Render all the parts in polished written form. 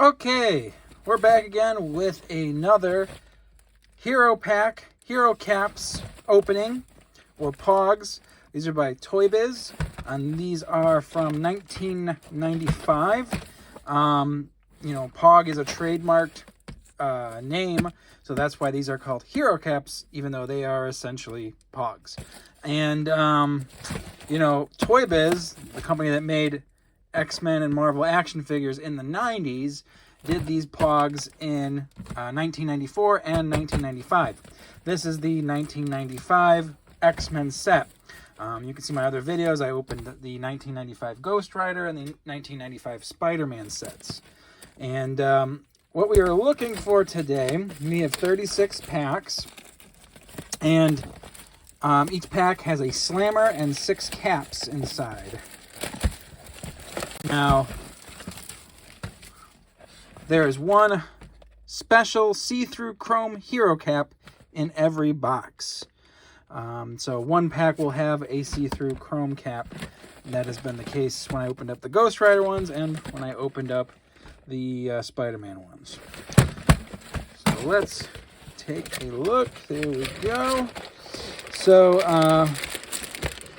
Okay, we're back again with another HeroCaps opening, or pogs. These are by Toybiz, and these are from 1995. Pog is a trademarked name, so that's why these are called HeroCaps, even though they are essentially pogs. And, Toybiz, the company that made X-Men and Marvel action figures in the 90s, did these pogs in 1994 and 1995. This is the 1995 X-Men set. You can see my other videos. I opened the 1995 Ghost Rider and the 1995 Spider-Man sets. And what we are looking for today, we have 36 packs. And each pack has a slammer and 6 caps inside. Now, there is one special see-through chrome hero cap in every box. So one pack will have a see-through chrome cap. That has been the case when I opened up the Ghost Rider ones and when I opened up the Spider-Man ones. So let's take a look. There we go. So,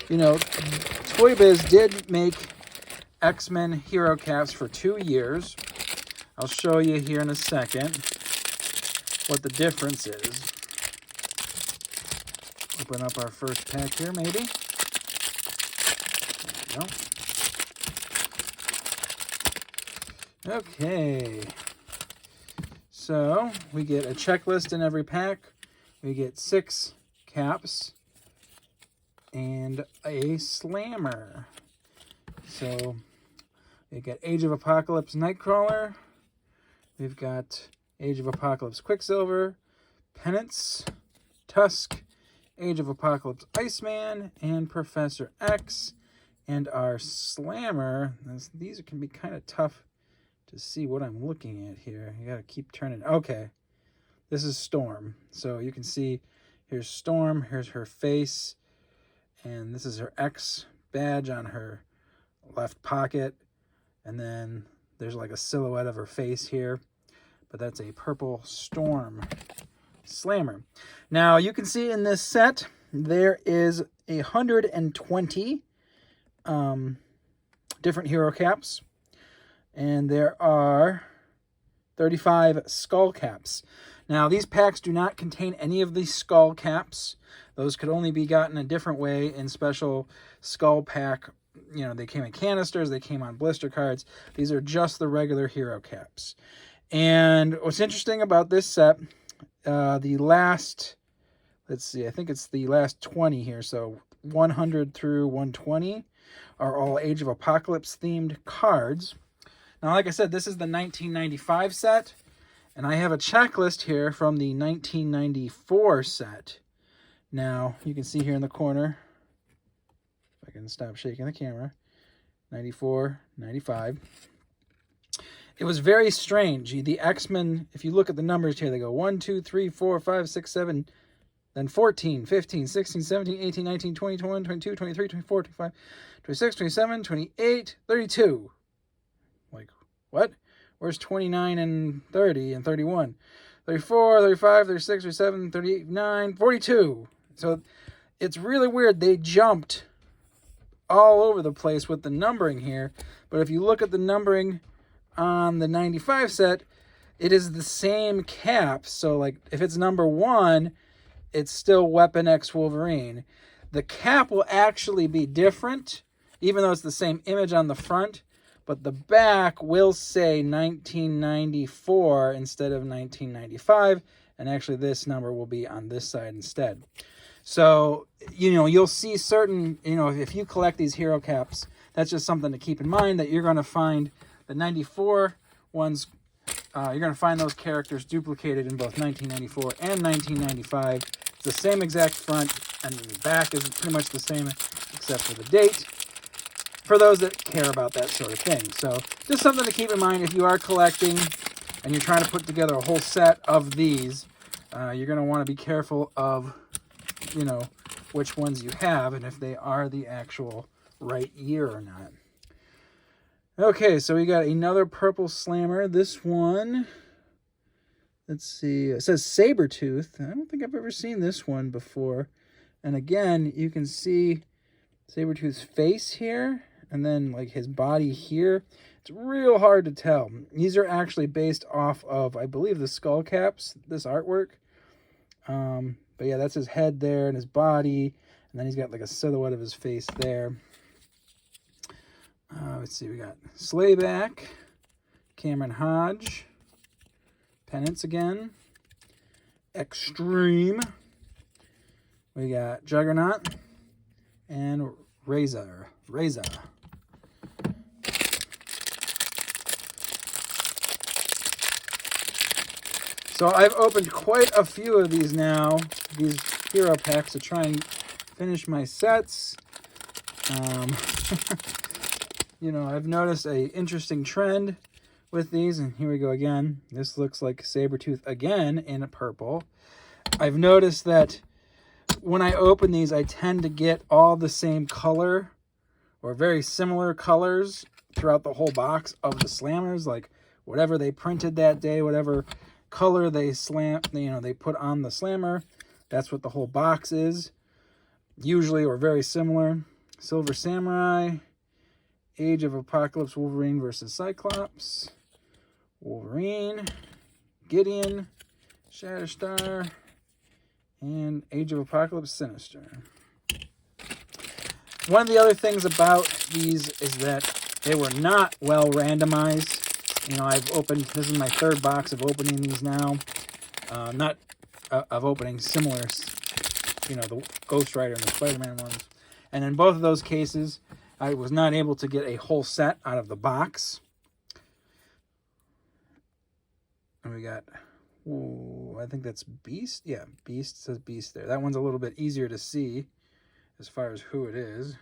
Toybiz did make X-Men hero caps for 2 years. I'll show you here in a second what the difference is. Open up our first pack here, maybe. There we go. Okay. So, we get a checklist in every pack. We get 6 caps and a slammer. So, we got Age of Apocalypse Nightcrawler. We've got Age of Apocalypse Quicksilver, Penance, Tusk, Age of Apocalypse Iceman, and Professor X. And our slammer, these can be kind of tough to see what I'm looking at here. You gotta keep turning. Okay, this is Storm. So you can see here's Storm, here's her face, and this is her X badge on her left pocket. And then there's like a silhouette of her face here. But that's a purple Storm slammer. Now, you can see in this set, there is 120 different hero caps. And there are 35 skull caps. Now, these packs do not contain any of the skull caps. Those could only be gotten a different way in special skull pack. They came in canisters, they came on blister cards. These are just the regular hero caps. And what's interesting about this set, the last, let's see, I think it's the last 20 here. So 100 through 120 are all Age of Apocalypse themed cards. Now, like I said, this is the 1995 set. And I have a checklist here from the 1994 set. Now, you can see here in the corner, if I can stop shaking the camera, 94, 95. It was very strange. The X-Men, if you look at the numbers here, they go 1, 2, 3, 4, 5, 6, 7, then 14, 15, 16, 17, 18, 19, 20, 21, 22, 23, 24, 25, 26, 27, 28, 32. Like, what? Where's 29 and 30 and 31? 34, 35, 36, 37, 38, 9, 42. So it's really weird. They jumped all over the place with the numbering here. But if you look at the numbering on the 95 set, it is the same cap. So, like, if it's number 1, it's still Weapon X Wolverine. The cap will actually be different, even though it's the same image on the front. But the back will say 1994 instead of 1995. And actually, this number will be on this side instead. So, you'll see certain, if you collect these hero caps, that's just something to keep in mind, that you're going to find the 94 ones, you're going to find those characters duplicated in both 1994 and 1995. It's the same exact front, and the back is pretty much the same except for the date, for those that care about that sort of thing. So, just something to keep in mind if you are collecting and you're trying to put together a whole set of these. You're going to want to be careful of which ones you have and if they are the actual right year or not. Okay, so we got another purple slammer. This one, let's see, it says Sabertooth. I don't think I've ever seen this one before. And again, you can see Sabertooth's face here, and then like his body here. It's real hard to tell. These are actually based off of, I believe, the skull caps, this artwork. But yeah, that's his head there and his body. And then he's got like a silhouette of his face there. Let's see, we got Slayback, Cameron Hodge, Penance again, Extreme. We got Juggernaut and Razor. So I've opened quite a few of these now, these hero packs, to try and finish my sets. You know, I've noticed a interesting trend with these, and here we go again. This looks like Sabertooth again in a purple. I've noticed that when I open these, I tend to get all the same color or very similar colors throughout the whole box of the slammers, like whatever they printed that day, whatever color they they put on the slammer, that's what the whole box is, usually, or very similar. Silver Samurai, Age of Apocalypse Wolverine versus Cyclops, Wolverine, Gideon, Shatterstar, and Age of Apocalypse Sinister. One of the other things about these is that they were not well randomized. You know, I've opened, this is my third box of opening these now. Of opening similar, you know, the Ghost Rider and the Spider-Man ones. And in both of those cases, I was not able to get a whole set out of the box. And we got, ooh, I think that's Beast. Yeah, Beast, says Beast there. That one's a little bit easier to see as far as who it is.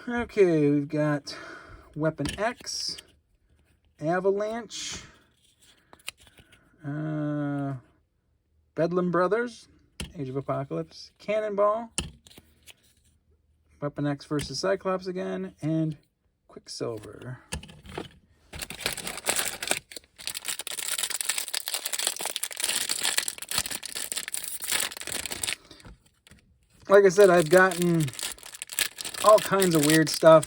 Okay, we've got Weapon X, Avalanche, Bedlam Brothers, Age of Apocalypse, Cannonball, Weapon X versus Cyclops again, and Quicksilver. Like I said, I've gotten all kinds of weird stuff.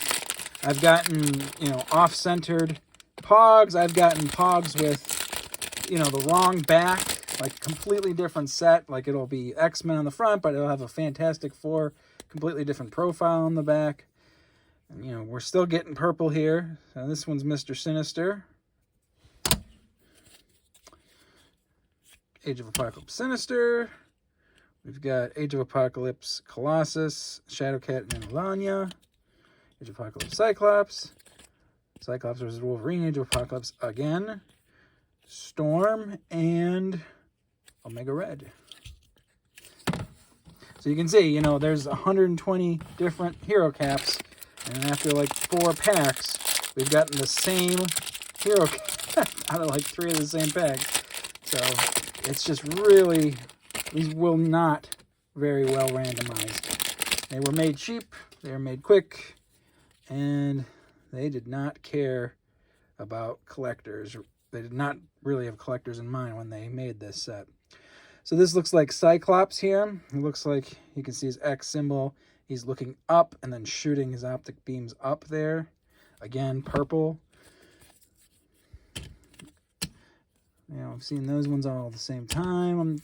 I've gotten, you know, off-centered pogs. I've gotten pogs with, you know, the wrong back, like completely different set. Like it'll be X-Men on the front, but it'll have a Fantastic Four, completely different profile on the back. And, you know, we're still getting purple here. So this one's Mr. Sinister. Age of Apocalypse Sinister. We've got Age of Apocalypse Colossus, Shadowcat, and Melania. Age of Apocalypse Cyclops. Cyclops versus Wolverine. Age of Apocalypse again. Storm and Omega Red. So you can see, you know, there's 120 different hero caps. And after like 4 packs, we've gotten the same hero cap out of like 3 of the same packs. So it's just really, these will not very well randomized. They were made cheap, they were made quick, and they did not care about collectors. They did not really have collectors in mind when they made this set. So this looks like Cyclops here. It looks like you can see his X symbol. He's looking up and then shooting his optic beams up there. Again, purple. You know, I've seen those ones all at the same time. I'm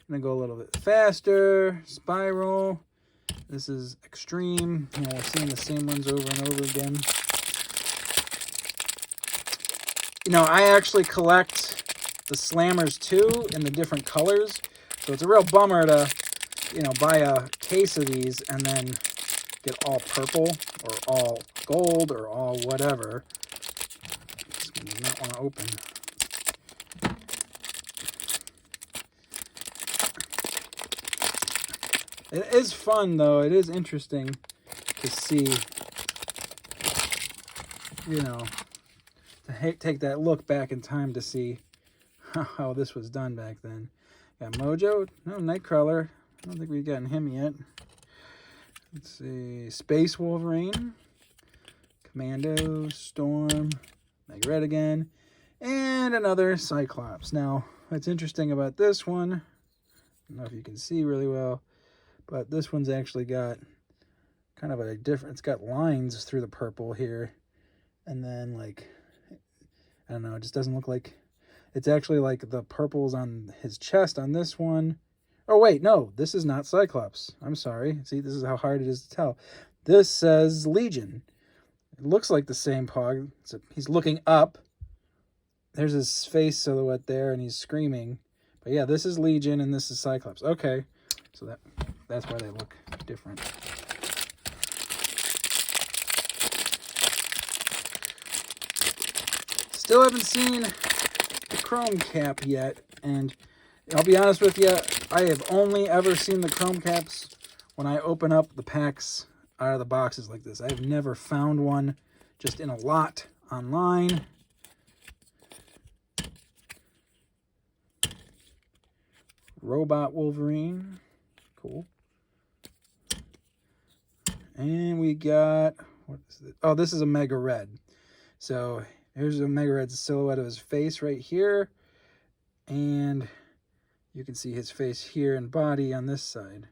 going to go a little bit faster. Spiral. This is Extreme. You know, we're seeing the same ones over and over again. You know, I actually collect the Slammers too in the different colors. So it's a real bummer to, you know, buy a case of these and then get all purple or all gold or all whatever. This one does not want to open. It is fun, though. It is interesting to see, you know, to take that look back in time to see how this was done back then. Got Mojo. No, Nightcrawler. I don't think we've gotten him yet. Let's see. Space Wolverine. Commando, Storm, Mega Red again, and another Cyclops. Now, what's interesting about this one, I don't know if you can see really well, but this one's actually got kind of a different, it's got lines through the purple here, and then like, I don't know, it just doesn't look like, it's actually like the purple's on his chest on this one. Oh wait, no, this is not Cyclops. I'm sorry. See, this is how hard it is to tell. This says Legion. It looks like the same pog. He's looking up. There's his face silhouette there, and he's screaming. But yeah, this is Legion, and this is Cyclops. Okay, so that's why they look different. Still haven't seen the Chrome Cap yet, and I'll be honest with you, I have only ever seen the Chrome Caps when I open up the packs out of the boxes like this. I've never found one just in a lot online. Robot Wolverine. Cool. And we got, what is it? Oh, this is a Mega Red. So here's a Mega Red's silhouette of his face right here. And you can see his face here and body on this side.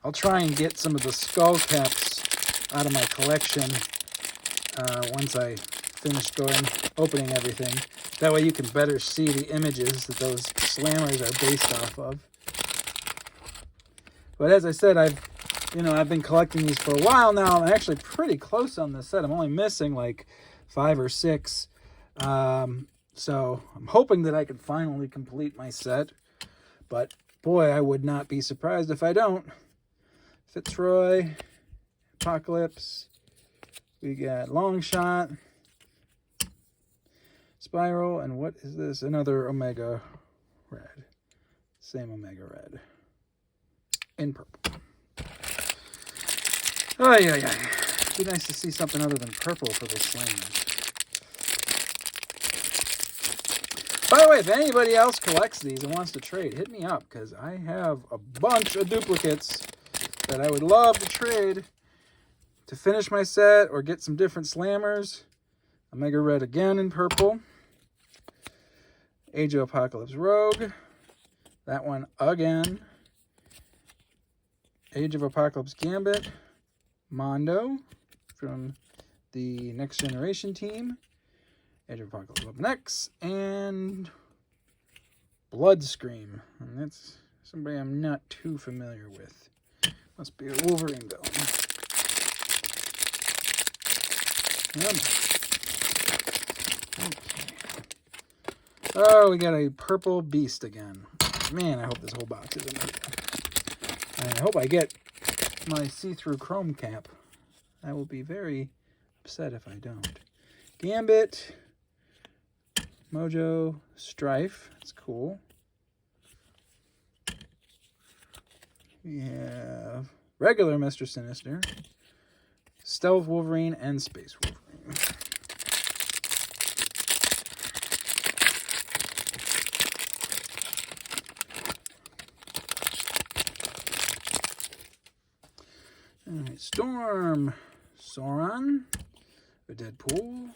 I'll try and get some of the skull caps out of my collection once I finish opening everything. That way you can better see the images that those slammers are based off of. But as I said, I've been collecting these for a while now. I'm actually pretty close on this set. I'm only missing like 5 or 6. So I'm hoping that I can finally complete my set. But boy, I would not be surprised if I don't. Fitzroy, Apocalypse, we got Longshot, Spiral, and what is this? Another Omega Red. Same Omega Red. In purple. Oh, yeah. It'd be nice to see something other than purple for the Slammers. By the way, if anybody else collects these and wants to trade, hit me up, because I have a bunch of duplicates that I would love to trade to finish my set or get some different Slammers. Omega Red again in purple. Age of Apocalypse Rogue. That one again. Age of Apocalypse Gambit. Mondo from the Next Generation team. Age of Apocalypse up next. And Bloodscream. And that's somebody I'm not too familiar with. Must be a Wolverine villain. Okay. Oh, we got a purple beast again. Man, I hope this whole box is empty. I hope I get my see-through Chrome Cap. I will be very upset if I don't. Gambit. Mojo. Strife. That's cool. We have regular Mr. Sinister, Stealth Wolverine, and Space Wolverine. Alright, Storm, Sauron, the Deadpool,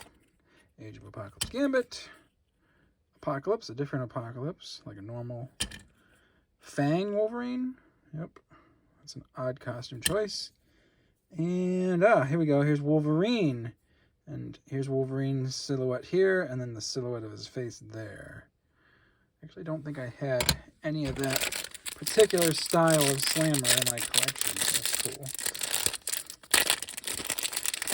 Age of Apocalypse Gambit, Apocalypse, a different Apocalypse, like a normal Fang Wolverine. Yep, that's an odd costume choice. And, here we go. Here's Wolverine. And here's Wolverine's silhouette here, and then the silhouette of his face there. Actually, don't think I had any of that particular style of Slammer in my collection. That's cool.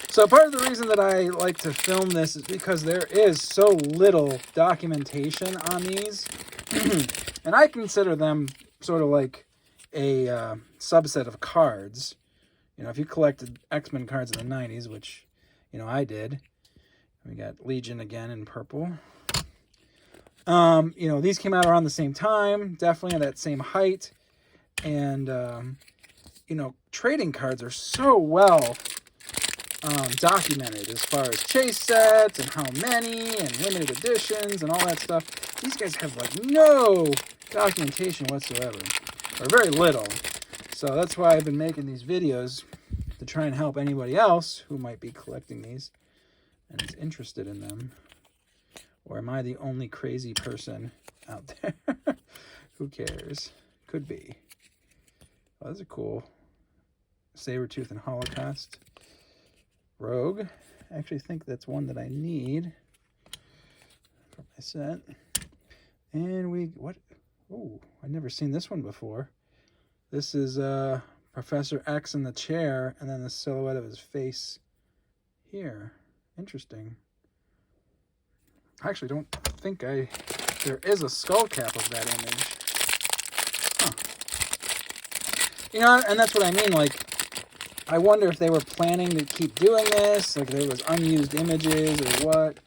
So part of the reason that I like to film this is because there is so little documentation on these. And I consider them sort of like a subset of cards. You know, if you collected X-Men cards in the 90s, which, you know, I did. We got Legion again in purple. You know, these came out around the same time, definitely at that same height. And, you know, trading cards are so well documented as far as chase sets and how many and limited editions and all that stuff. These guys have like no documentation whatsoever, or very little. So that's why I've been making these videos, to try and help anybody else who might be collecting these and is interested in them. Or am I the only crazy person out there? Who cares? Could be. Oh, those are cool. Sabretooth and Holocaust. Rogue. I actually think that's one that I need for my set. And what? Oh, I've never seen this one before. This is Professor X in the chair, and then the silhouette of his face here. Interesting. I actually don't think there is a skull cap of that image. Huh. You know, and that's what I mean, like, I wonder if they were planning to keep doing this, like there was unused images or what.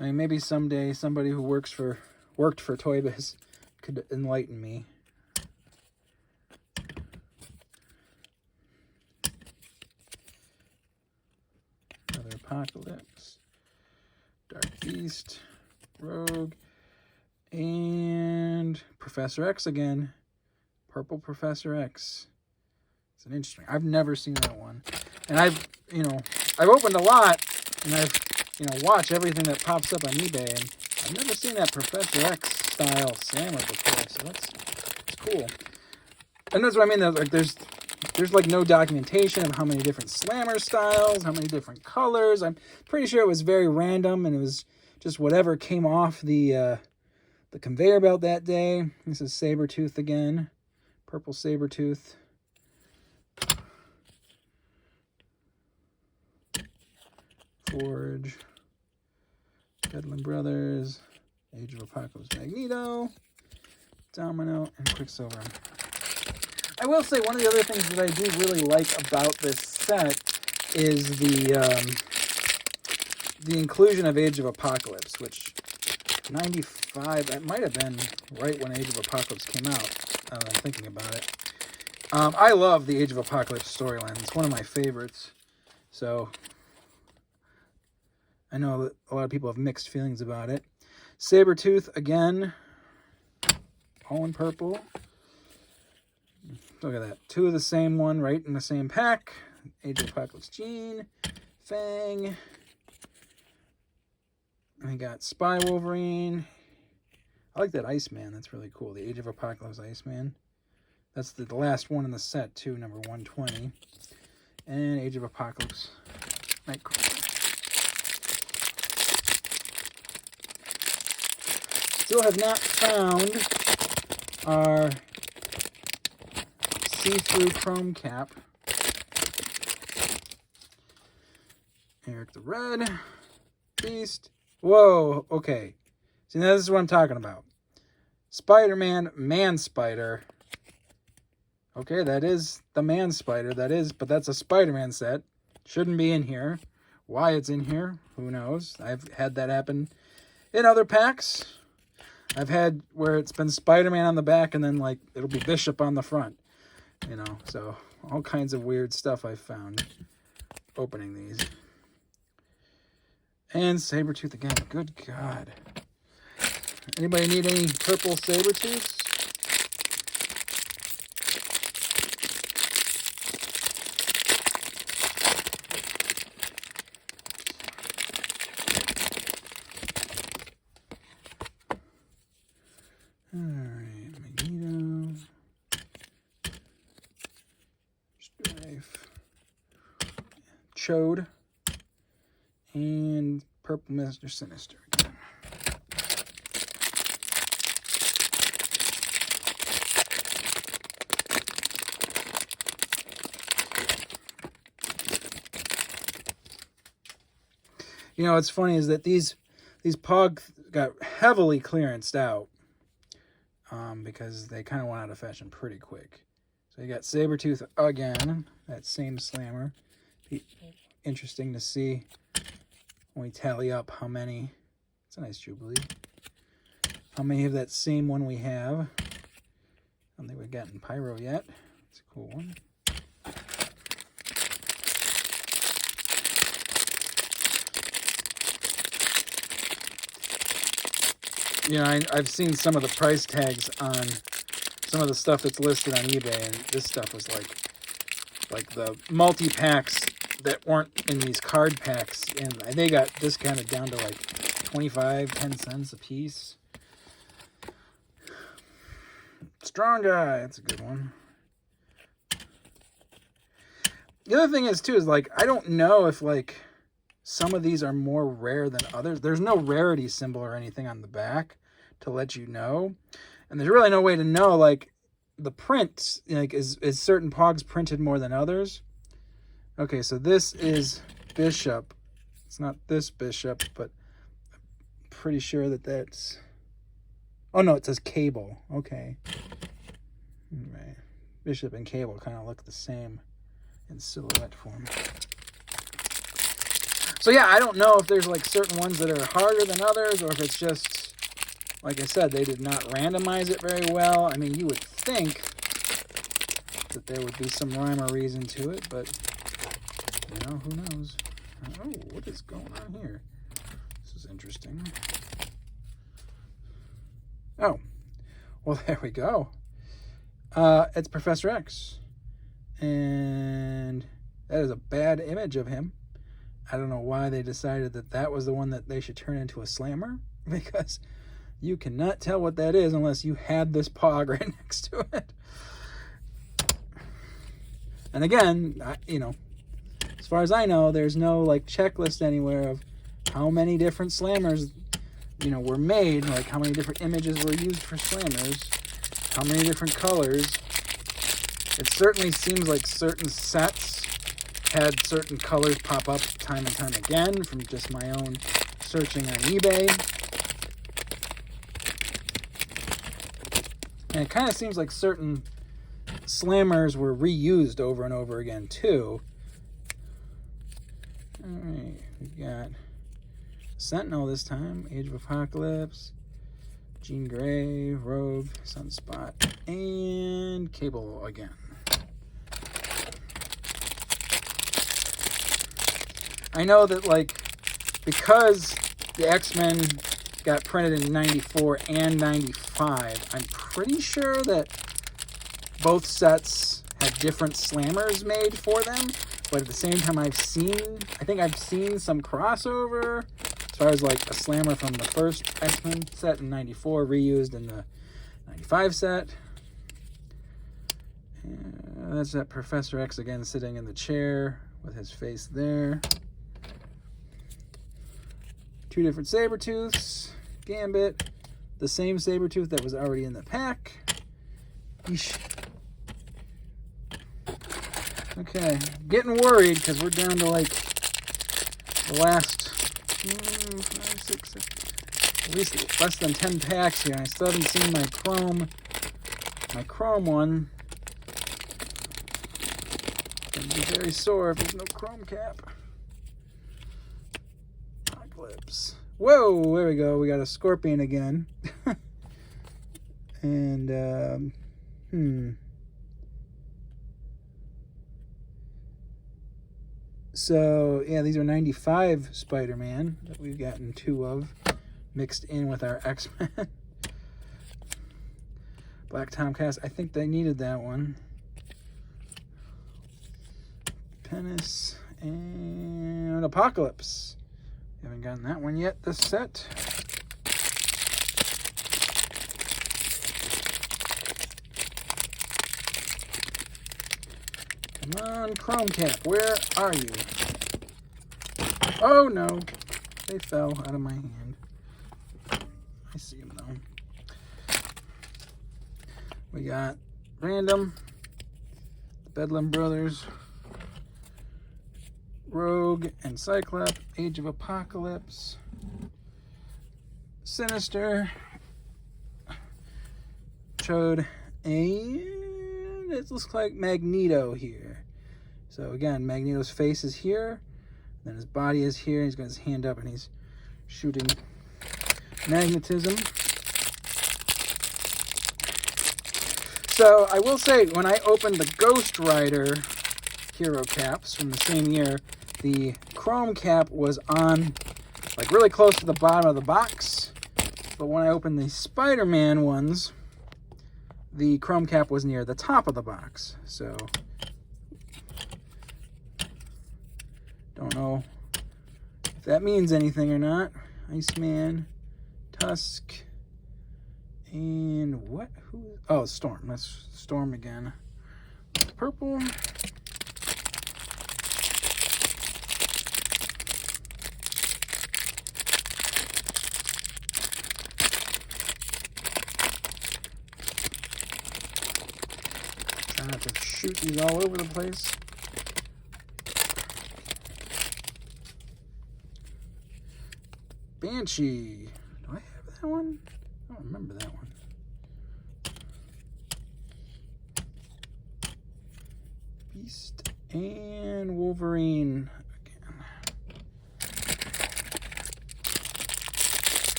I mean, maybe someday somebody who worked for Toybiz could enlighten me. Another Apocalypse, Dark Beast, Rogue, and Professor X again. Purple Professor X. It's an interesting. I've never seen that one, and I've opened a lot, and I've watched everything that pops up on eBay, and I've never seen that Professor X style slammer before. So that's cool. And that's what I mean. Like there's like no documentation of how many different slammer styles, how many different colors. I'm pretty sure it was very random, and it was just whatever came off the conveyor belt that day. This is Sabretooth again, purple Sabretooth. Forge, Bedlam Brothers, Age of Apocalypse Magneto, Domino, and Quicksilver. I will say one of the other things that I do really like about this set is the inclusion of Age of Apocalypse, which 95, that might have been right when Age of Apocalypse came out, I'm thinking about it. I love the Age of Apocalypse storyline. It's one of my favorites. So I know that a lot of people have mixed feelings about it. Sabretooth again, all in purple. Look at that. Two of the same one right in the same pack. Age of Apocalypse Jean, Fang. I got Spy Wolverine. I like that Iceman. That's really cool. The Age of Apocalypse Iceman. That's the last one in the set, too, number 120. And Age of Apocalypse Nightcrawler. Still have not found our see-through chrome cap. Eric the Red. Beast. Whoa, okay. See, now this is what I'm talking about. Spider-Man, Man-Spider. Okay, that is the Man-Spider. But that's a Spider-Man set. Shouldn't be in here. Why it's in here, who knows? I've had that happen in other packs. I've had where it's been Spider-Man on the back and then, like, it'll be Bishop on the front. So all kinds of weird stuff I've found opening these. And Sabretooth again. Good God. Anybody need any purple Sabretooths? Alright, Magneto. Strife. Chode. And purple Mr. Sinister again. What's funny is that these pogs got heavily clearanced out because they kind of went out of fashion pretty quick. So you got Sabretooth again, that same slammer. Be interesting to see when we tally up how many. It's a nice Jubilee. How many of that same one we have. I don't think we've gotten Pyro yet. It's a cool one. I've seen some of the price tags on some of the stuff that's listed on eBay, and this stuff was like like the multi-packs that weren't in these card packs, and they got discounted down to like 10 cents a piece. Strong Guy, that's a good one. The other thing is, too, is like, I don't know if like some of these are more rare than others. There's no rarity symbol or anything on the back to let you know. And there's really no way to know, like, the print, like, is certain pogs printed more than others? Okay, so this is Bishop. It's not this Bishop, but I'm pretty sure that that's... Oh, no, it says Cable. Okay. Right. Bishop and Cable kind of look the same in silhouette form. So, yeah, I don't know if there's, like, certain ones that are harder than others, or if it's just, like I said, they did not randomize it very well. I mean, you would think that there would be some rhyme or reason to it, but, you know, who knows? Oh, what is going on here? This is interesting. Oh, well, there we go. It's Professor X. And that is a bad image of him. I don't know why they decided that that was the one that they should turn into a slammer, because you cannot tell what that is unless you had this pog right next to it. And again, you know, as far as I know, there's no like checklist anywhere of how many different slammers, you know, were made, like how many different images were used for slammers, how many different colors. It certainly seems like certain sets had certain colors pop up time and time again from just my own searching on eBay. And it kind of seems like certain slammers were reused over and over again too. Alright, we got Sentinel this time, Age of Apocalypse, Jean Grey, Rogue, Sunspot, and Cable again. I know that, like, because the X-Men got printed in 94 and 95, I'm pretty sure that both sets had different slammers made for them, but at the same time I think I've seen some crossover as far as, like, a slammer from the first X-Men set in 94 reused in the 95 set. And that's that Professor X again sitting in the chair with his face there. Two different Sabretooths, Gambit, the same Sabretooth that was already in the pack. Yeesh. Okay, getting worried because we're down to like the last 5, 6, 7, at least less than 10 packs here. I still haven't seen my chrome one. Gonna be very sore if there's no chrome cap. Apocalypse. Whoa, there we go. We got a Scorpion again. And So, yeah, these are 95 Spider-Man that we've gotten 2 of, mixed in with our X-Men. Black Tomcast, I think they needed that one. Penis and Apocalypse. Haven't gotten that one yet this set. Come on, Chrome Cap, where are you? Oh no, they fell out of my hand. I see them though. We got Random, the Bedlam Brothers, Rogue and Cyclops, Age of Apocalypse, Sinister, Chode, and it looks like Magneto here. So again, Magneto's face is here, then his body is here, he's got his hand up and he's shooting magnetism. So I will say, when I opened the Ghost Rider HeroCaps from the same year, the chrome cap was on, like, really close to the bottom of the box. But when I opened the Spider-Man ones, the chrome cap was near the top of the box. So Don't know if that means anything or not. Iceman, Tusk, and what? Who? Oh, Storm. That's Storm again. Purple. Try not to shoot these all over the place. Banshee. Do I have that one? I don't remember that one. Beast and Wolverine again.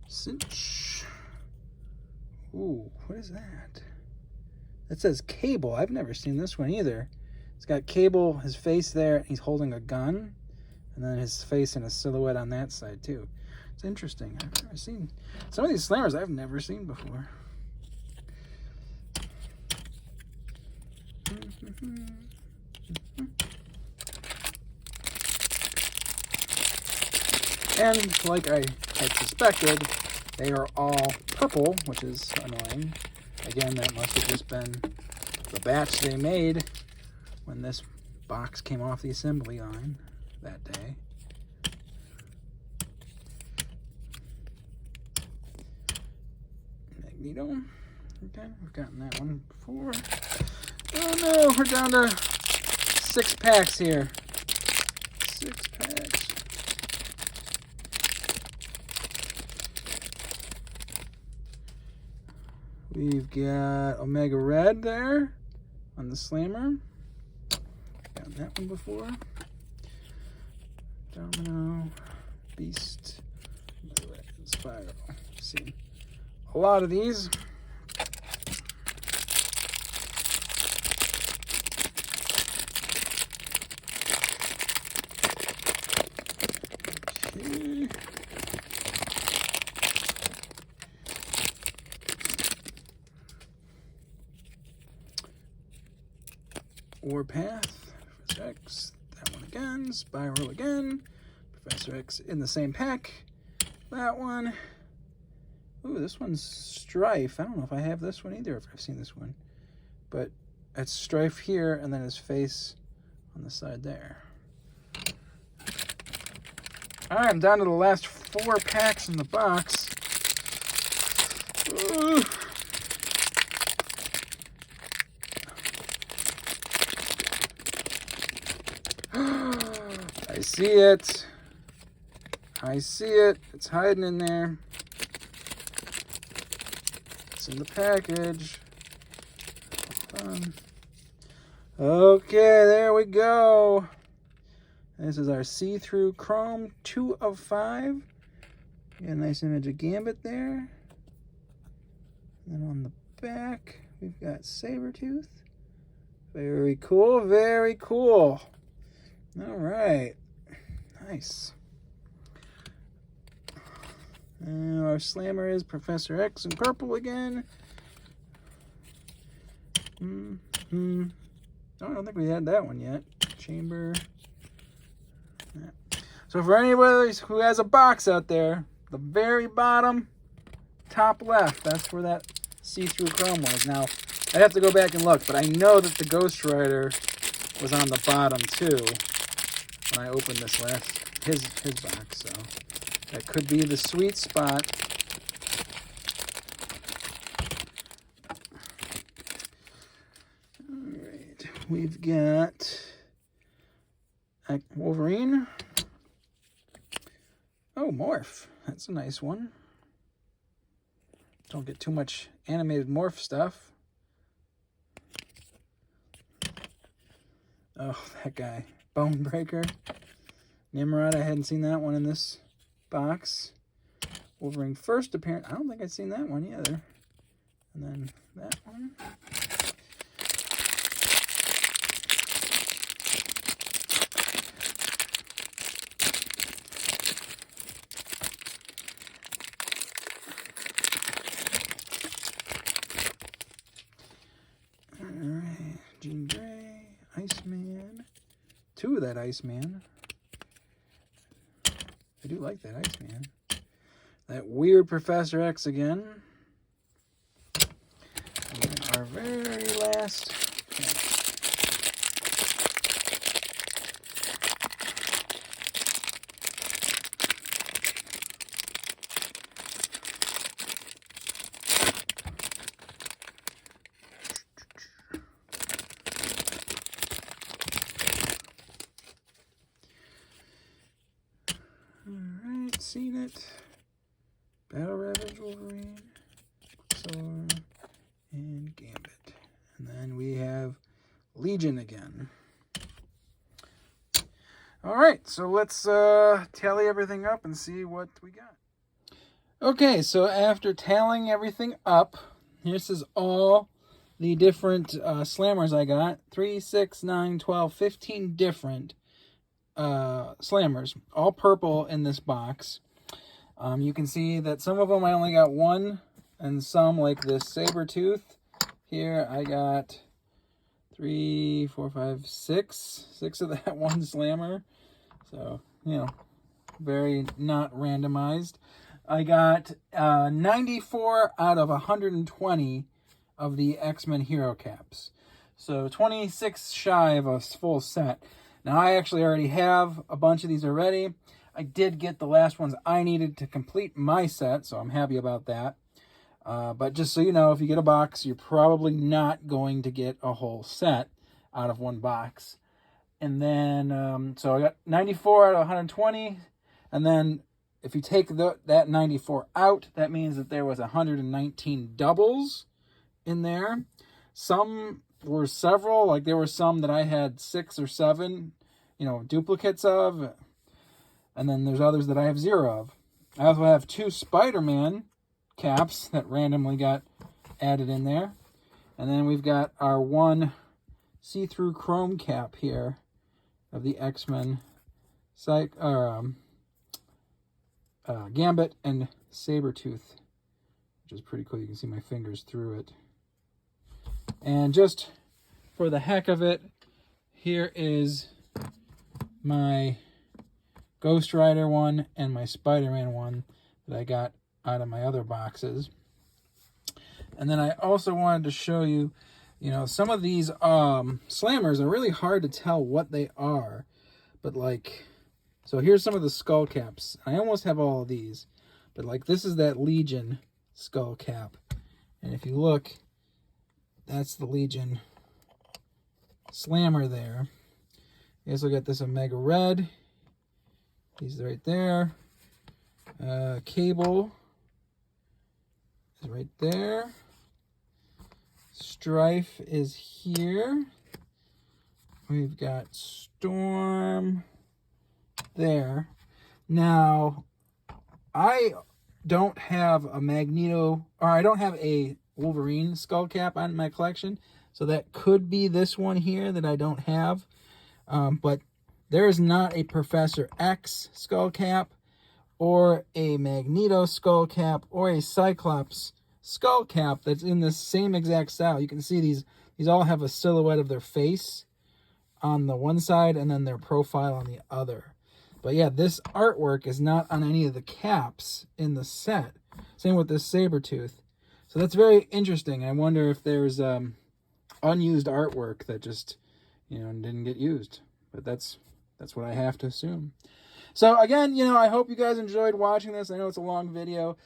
Cinch. Ooh, what is that? It says Cable. I've never seen this one either. It's got Cable, his face there, and he's holding a gun. And then his face and a silhouette on that side, too. It's interesting. I've never seen... Some of these slammers I've never seen before. And like I had suspected, they are all purple, which is annoying. Again, that must have just been the batch they made when this box came off the assembly line that day. Magneto. Okay, we've gotten that one before. Oh no, we're down to 6 packs here. 6 packs. We've got Omega Red there on the Slammer. Gotten that one before. Domino, Beast, Spiral. See a lot of these. Okay. Warpath, Professor X, that one again, Spiral again, Professor X in the same pack, that one. Ooh, this one's Strife. I don't know if I have this one either, if I've seen this one. But it's Strife here, and then his face on the side there. Alright, I'm down to the last 4 packs in the box. Ooh. I see it. I see it. It's hiding in there. It's in the package. Okay, there we go. This is our see-through chrome 2 of 5. Got a nice image of Gambit there. And then on the back, we've got Sabretooth. Very cool, very cool. All right, nice. And our Slammer is Professor X in purple again. Oh, I don't think we had that one yet. Chamber. Yeah. So for anybody who has a box out there, the very bottom, top left, that's where that see-through chrome was. Now, I have to go back and look, but I know that the Ghost Rider was on the bottom too when I opened this his box, so that could be the sweet spot. All right, we've got Wolverine. Oh, Morph. That's a nice one. Don't get too much animated Morph stuff. Oh, that guy. Bonebreaker. Nimrod, I hadn't seen that one in this box. Wolverine first appearance. I don't think I'd seen that one either. And then that one. 2 of that Iceman. I do like that Iceman. That weird Professor X again. And then our very last. Alright, seen it. Battle Ravage Wolverine, Quicksilver, and Gambit. And then we have Legion again. Alright, so let's tally everything up and see what we got. Okay, so after tallying everything up, this is all the different slammers I got. 3, 6, 9, 12, 15 different slammers, all purple in this box. You can see that some of them I only got 1, and some, like this Sabretooth here, I got 3, 4, 5, 6 of that one slammer. So, you know, very not randomized. I got 94 out of 120 of the X-Men HeroCaps. So 26 shy of a full set. Now, I actually already have a bunch of these already. I did get the last ones I needed to complete my set, so I'm happy about that. But just so you know, if you get a box, you're probably not going to get a whole set out of one box. And then, so I got 94 out of 120. And then if you take that 94 out, that means that there was 119 doubles in there. Some were several, like there were some that I had 6 or 7, you know, duplicates of, and then there's others that I have 0 of. I also have 2 Spider-Man caps that randomly got added in there, and then we've got our 1 see-through chrome cap here of the X-Men Gambit and Sabretooth, which is pretty cool. You can see my fingers through it. And just for the heck of it, here is my Ghost Rider one and my Spider-Man one that I got out of my other boxes. And then I also wanted to show you, you know, some of these slammers are really hard to tell what they are. But like, so here's some of the skull caps. I almost have all of these. But like, this is that Legion skull cap. And if you look, that's the Legion slammer there. You also got this Omega Red. He's right there. Cable is right there. Strife is here. We've got Storm there. Now, I don't have a Magneto, or I don't have a Wolverine skull cap on my collection, so that could be this one here that I don't have. But there is not a Professor X skull cap, or a Magneto skull cap, or a Cyclops skull cap that's in the same exact style. You can see these all have a silhouette of their face on the one side and then their profile on the other. But yeah, this artwork is not on any of the caps in the set. Same with this Sabretooth. So that's very interesting. I wonder if there's unused artwork that just, you know, didn't get used. But that's what I have to assume. So again, you know, I hope you guys enjoyed watching this. I know it's a long video.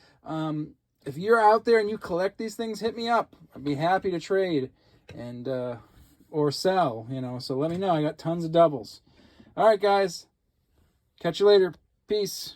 If you're out there and you collect these things, hit me up. I'd be happy to trade and or sell, you know. So let me know. I got tons of doubles. All right, guys. Catch you later. Peace.